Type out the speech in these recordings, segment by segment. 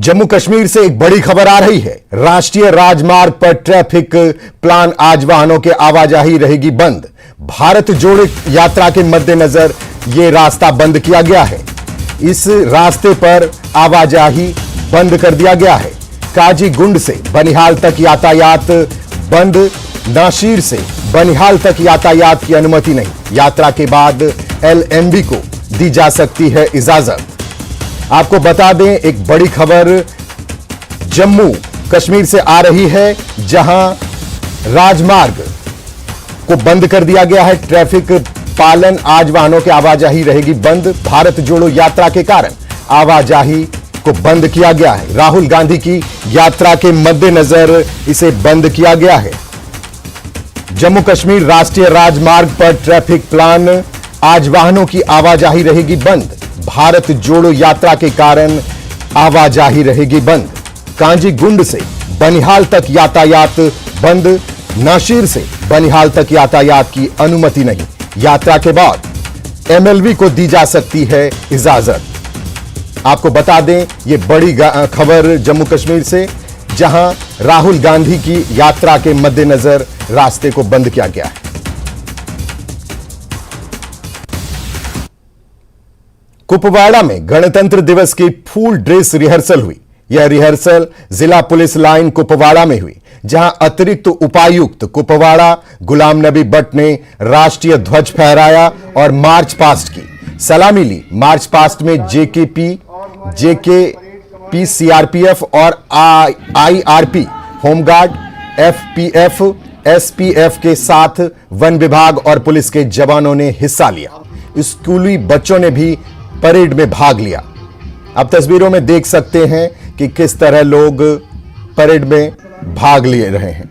जम्मू कश्मीर से एक बड़ी खबर आ रही है। राष्ट्रीय राजमार्ग पर ट्रैफिक प्लान आज वाहनों के आवाजाही रहेगी बंद। भारत जोड़ो यात्रा के मद्देनजर यह रास्ता बंद किया गया है। इस रास्ते पर आवाजाही बंद कर दिया गया है। काजीगुंड से बनिहाल तक यातायात बंद। नाशीर से बनिहाल तक यातायात की अनुमति नहीं। यात्रा के बाद LMB को दी जा सकती है इजाजत। आपको बता दें, एक बड़ी खबर जम्मू कश्मीर से आ रही है, जहां राजमार्ग को बंद कर दिया गया है। ट्रैफिक पालन, आज वाहनों की आवाजाही रहेगी बंद। भारत जोड़ो यात्रा के कारण आवाजाही को बंद किया गया है। राहुल गांधी की यात्रा के मद्देनजर इसे बंद किया गया है। जम्मू कश्मीर राष्ट्रीय राजमार्ग पर ट्रैफिक प्लान, आज वाहनों की आवाजाही रहेगी बंद। भारत जोड़ो यात्रा के कारण आवाजाही रहेगी बंद। काजीगुंड से बनिहाल तक यातायात बंद। नाशीर से बनिहाल तक यातायात की अनुमति नहीं। यात्रा के बाद MLB को दी जा सकती है इजाजत। आपको बता दें, यह बड़ी खबर जम्मू कश्मीर से, जहां राहुल गांधी की यात्रा के मद्देनजर रास्ते को बंद किया गया है। कुपवाड़ा में गणतंत्र दिवस की फुल ड्रेस रिहर्सल हुई। यह रिहर्सल जिला पुलिस लाइन कुपवाड़ा में हुई, जहां अतिरिक्त उपायुक्त कुपवाड़ा गुलाम नबी भट्ट ने राष्ट्रीय ध्वज फहराया और मार्च पास्ट की सलामी ली। मार्च पास्ट में जेकेपी CRPF और IRP होमगार्ड, FPF SPF के साथ वन विभाग और पुलिस के जवानों ने हिस्सा लिया। स्कूली बच्चों ने भी परेड में भाग लिया। अब तस्वीरों में देख सकते हैं कि किस तरह लोग परेड में भाग ले रहे हैं।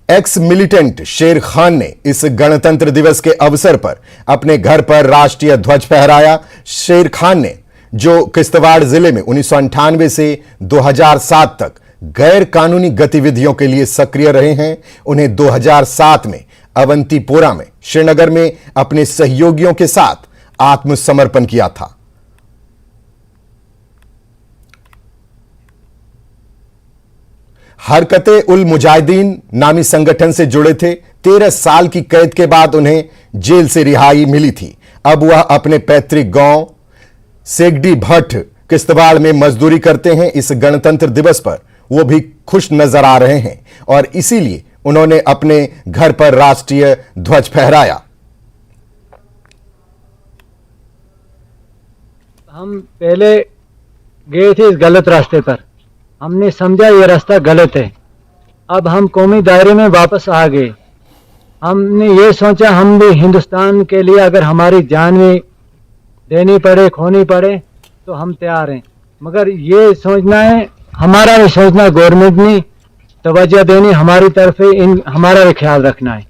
एक्स मिलिटेंट शेर खान ने इस गणतंत्र दिवस के अवसर पर अपने घर पर राष्ट्रीय ध्वज फहराया। शेर खान ने, जो किश्तवाड़ जिले में 1998 से 2007 तक गैर कानूनी गतिविधियों के लिए सक्रिय रहे हैं, उन्हें 2007 में अवंतीपोरा में श्रीनगर में अपने सहयोगियों के साथ आत्मसमर्पण किया था। हरकते उल मुजाहिदीन नामी संगठन से जुड़े थे। 13 साल की कैद के बाद उन्हें जेल से रिहाई मिली थी। अब वह अपने पैतृक गांव सेगडी भट्ट किश्तवाड़ में मजदूरी करते हैं। इस गणतंत्र दिवस पर वो भी खुश नजर आ रहे हैं और इसीलिए उन्होंने अपने घर पर राष्ट्रीय ध्वज फहराया। हम पहले गए थे इस गलत रास्ते पर, हमने समझा ये रास्ता गलत है। अब हम कौमी दायरे में वापस आ गए। हमने ये सोचा हम भी हिंदुस्तान के लिए अगर हमारी जान भी देनी पड़े, खोनी पड़े, तो हम तैयार हैं। मगर ये सोचना है, हमारा भी सोचना, गवर्नमेंट ने तवज्जो देनी हमारी तरफ, हमारा भी ख्याल रखना है।